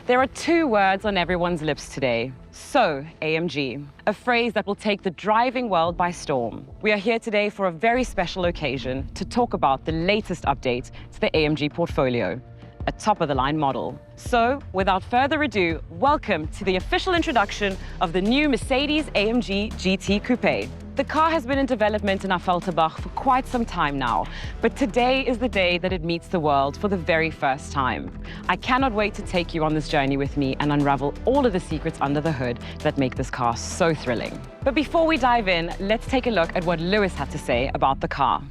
There are two words on everyone's lips today. So, AMG, a phrase that will take the driving world by storm. We are here today for a very special occasion to talk about the latest update to the AMG portfolio, a top-of-the-line model. So, without further ado, welcome to the official introduction of the new Mercedes-AMG GT Coupe. The car has been in development in Velterbach for quite some time now, but today is the day that it meets the world for the very first time. I cannot wait to take you on this journey with me and unravel all of the secrets under the hood that make this car so thrilling. But before we dive in, let's take a look at what Lewis had to say about the car.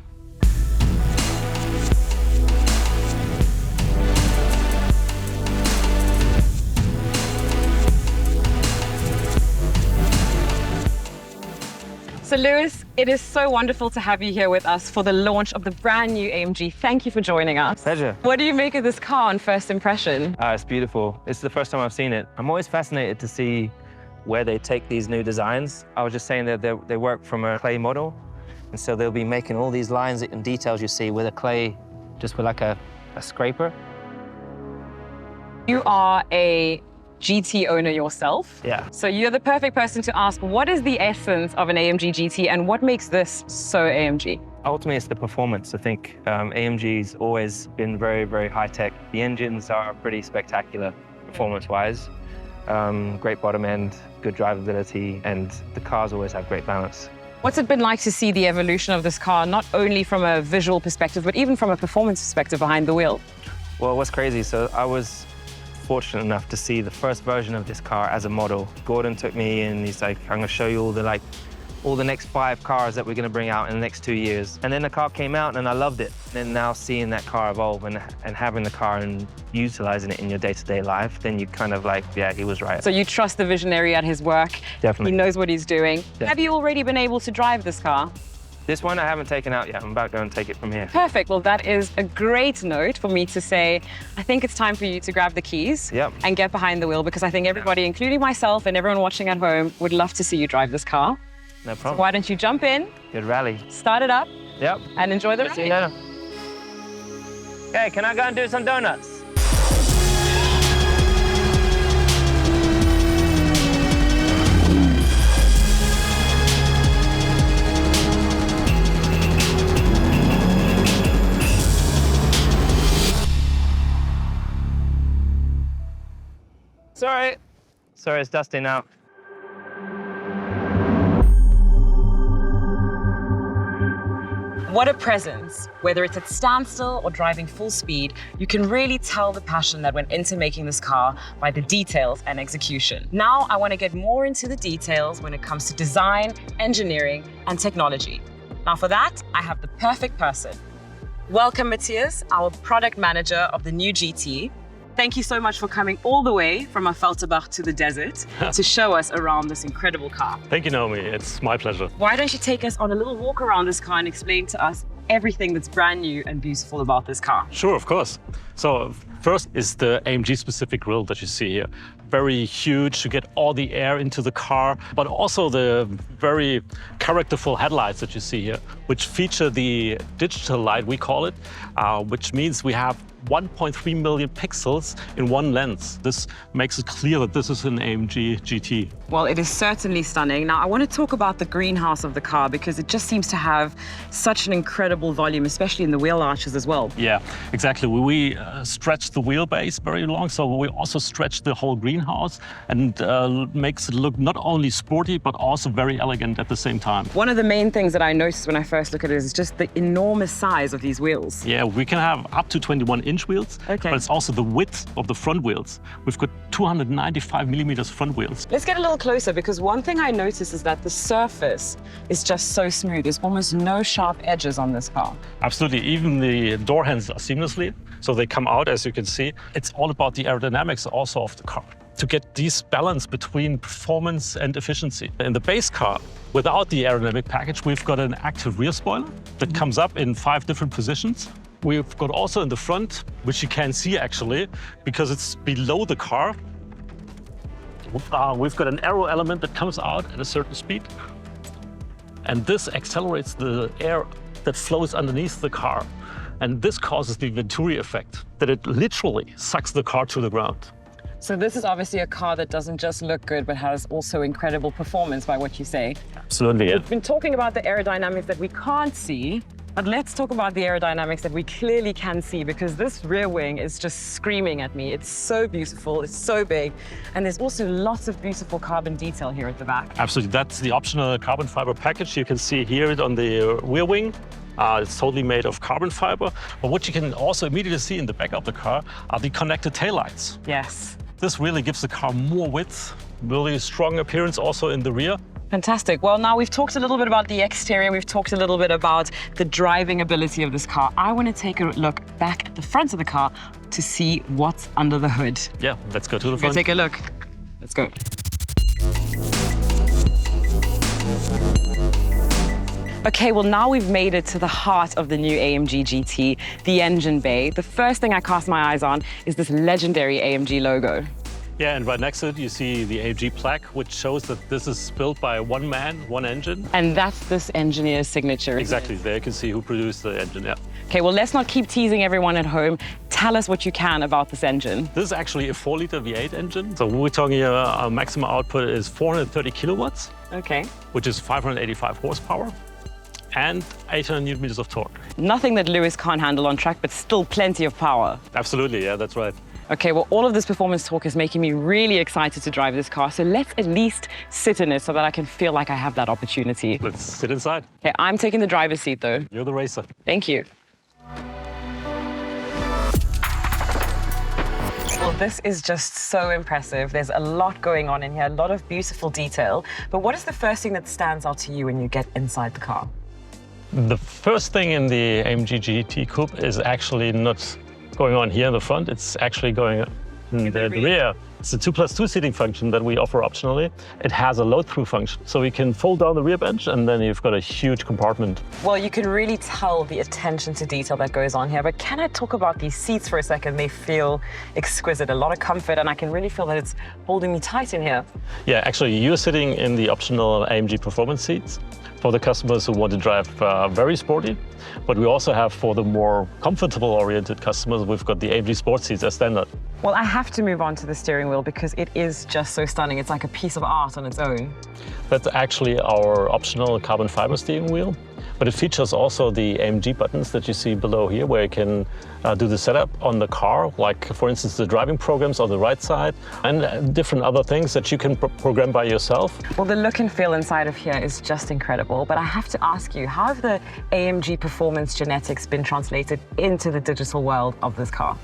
So Lewis, it is so wonderful to have you here with us for the launch of the brand new AMG. Thank you for joining us. Pleasure. What do you make of this car on first impression? It's beautiful. It's the first time I've seen it. I'm always fascinated to see where they take these new designs. I was just saying that they work from a clay model, and so they'll be making all these lines and details you see with a clay, just with like a scraper. You are a GT owner yourself. Yeah. So you're the perfect person to ask, what is the essence of an AMG GT and what makes this so AMG? Ultimately, it's the performance. I think AMG's always been very, very high-tech. The engines are pretty spectacular performance-wise. Great bottom end, good drivability, and the cars always have great balance. What's it been like to see the evolution of this car, not only from a visual perspective, but even from a performance perspective behind the wheel? Well, what's crazy, so I was fortunate enough to see the first version of this car as a model. Gordon took me and he's like, I'm gonna show you all the next 5 cars that we're gonna bring out in the next 2 years. And then the car came out and I loved it. And now seeing that car evolve and having the car and utilizing it in your day-to-day life, then you kind of like, yeah, he was right. So you trust the visionary at his work. Definitely. He knows what he's doing. Yeah. Have you already been able to drive this car? This one I haven't taken out yet. I'm about to go and take it from here. Perfect. Well, that is a great note for me to say, I think it's time for you to grab the keys and get behind the wheel, because I think everybody, including myself and everyone watching at home, would love to see you drive this car. No problem. So why don't you jump in? Good rally. Start it up. Yep. And enjoy the See you ride. later. Okay, can I go and do some donuts? Sorry, it's dusty now. What a presence. Whether it's at standstill or driving full speed, you can really tell the passion that went into making this car by the details and execution. Now, I want to get more into the details when it comes to design, engineering, and technology. Now for that, I have the perfect person. Welcome, Matthias, our product manager of the new GT. Thank you so much for coming all the way from Velterbach to the desert to show us around this incredible car. Thank you, Naomi. It's my pleasure. Why don't you take us on a little walk around this car and explain to us everything that's brand new and beautiful about this car? Sure, of course. So first is the AMG-specific grille that you see here. Very huge to get all the air into the car, but also the very characterful headlights that you see here, which feature the digital light, we call it, which means we have 1.3 million pixels in one lens. This makes it clear that this is an AMG GT. Well, it is certainly stunning. Now, I want to talk about the greenhouse of the car because it just seems to have such an incredible volume, especially in the wheel arches as well. Yeah, exactly. We stretch the wheelbase very long, so we also stretch the whole greenhouse and makes it look not only sporty, but also very elegant at the same time. One of the main things that I noticed when I first look at it is just the enormous size of these wheels. Yeah, we can have up to 21-inch wheels, okay, but it's also the width of the front wheels. We've got 295 millimeters front wheels. Let's get a little closer, because one thing I noticed is that the surface is just so smooth. There's almost no sharp edges on this car. Absolutely, even the door handles are seamlessly, so they come out, as you can see. It's all about the aerodynamics also of the car, to get this balance between performance and efficiency. In the base car, without the aerodynamic package, we've got an active rear spoiler that comes up in 5 different positions. We've got also in the front, which you can't see actually, because it's below the car. We've got an aero element that comes out at a certain speed. And this accelerates the air that flows underneath the car. And this causes the Venturi effect, that it literally sucks the car to the ground. So this is obviously a car that doesn't just look good, but has also incredible performance by what you say. Absolutely, yeah. We've been talking about the aerodynamics that we can't see, but let's talk about the aerodynamics that we clearly can see, because this rear wing is just screaming at me. It's so beautiful, it's so big, and there's also lots of beautiful carbon detail here at the back. Absolutely, that's the optional carbon fiber package. You can see here it on the rear wing. It's totally made of carbon fiber. But what you can also immediately see in the back of the car are the connected taillights. Yes. This really gives the car more width, really strong appearance also in the rear. Fantastic. Well, now we've talked a little bit about the exterior. We've talked a little bit about the driving ability of this car. I want to take a look back at the front of the car to see what's under the hood. Yeah, let's go to the Go front. take a look. Let's go. Okay, well, now we've made it to the heart of the new AMG GT, the engine bay. The first thing I cast my eyes on is this legendary AMG logo. Yeah, and right next to it, you see the AMG plaque, which shows that this is built by one man, one engine. And that's this engineer's signature. Exactly, there you can see who produced the engine, yeah. Okay, well, let's not keep teasing everyone at home. Tell us what you can about this engine. This is actually a 4-liter V8 engine. So we're talking here, our maximum output is 430 kilowatts, Okay. which is 585 horsepower, and 800 newton meters of torque. Nothing that Lewis can't handle on track, but still plenty of power. Absolutely, yeah, that's right. Okay, well, all of this performance talk is making me really excited to drive this car. So let's at least sit in it so that I can feel like I have that opportunity. Let's sit inside. Okay, I'm taking the driver's seat though. You're the racer. Thank you. Well, this is just so impressive. There's a lot going on in here, a lot of beautiful detail. But what is the first thing that stands out to you when you get inside the car? The first thing in the AMG GT Coupe is actually not going on here in the front, it's actually going in the rear. It's a 2+2 seating function that we offer optionally. It has a load-through function, so we can fold down the rear bench and then you've got a huge compartment. Well, you can really tell the attention to detail that goes on here, but can I talk about these seats for a second? They feel exquisite, a lot of comfort, and I can really feel that it's holding me tight in here. Yeah, actually, you're sitting in the optional AMG performance seats for the customers who want to drive very sporty. But we also have, for the more comfortable-oriented customers, we've got the AMG Sports seats as standard. Well, I have to move on to the steering wheel because it is just so stunning. It's like a piece of art on its own. That's actually our optional carbon fiber steering wheel. But it features also the AMG buttons that you see below here, where you can do the setup on the car, like, for instance, the driving programs on the right side, and different other things that you can program by yourself. Well, the look and feel inside of here is just incredible. But I have to ask you, how have the AMG performance genetics been translated into the digital world of this car?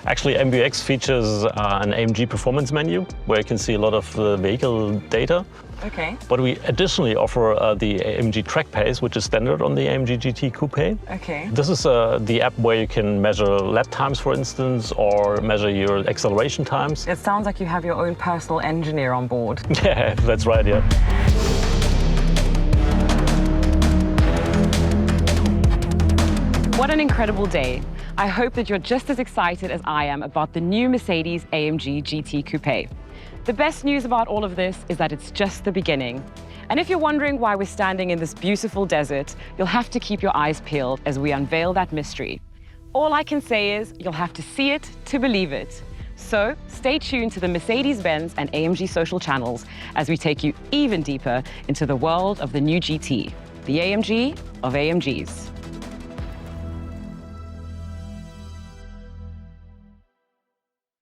Actually, MBUX features an AMG performance menu, where you can see a lot of the vehicle data. Okay. But we additionally offer the AMG Track Pace, which is standard on the AMG GT Coupe. Okay. This is the app where you can measure lap times, for instance, or measure your acceleration times. It sounds like you have your own personal engineer on board. Yeah, that's right, yeah. What an incredible day. I hope that you're just as excited as I am about the new Mercedes-AMG GT Coupe. The best news about all of this is that it's just the beginning. And if you're wondering why we're standing in this beautiful desert, you'll have to keep your eyes peeled as we unveil that mystery. All I can say is you'll have to see it to believe it. So stay tuned to the Mercedes-Benz and AMG social channels as we take you even deeper into the world of the new GT, the AMG of AMGs.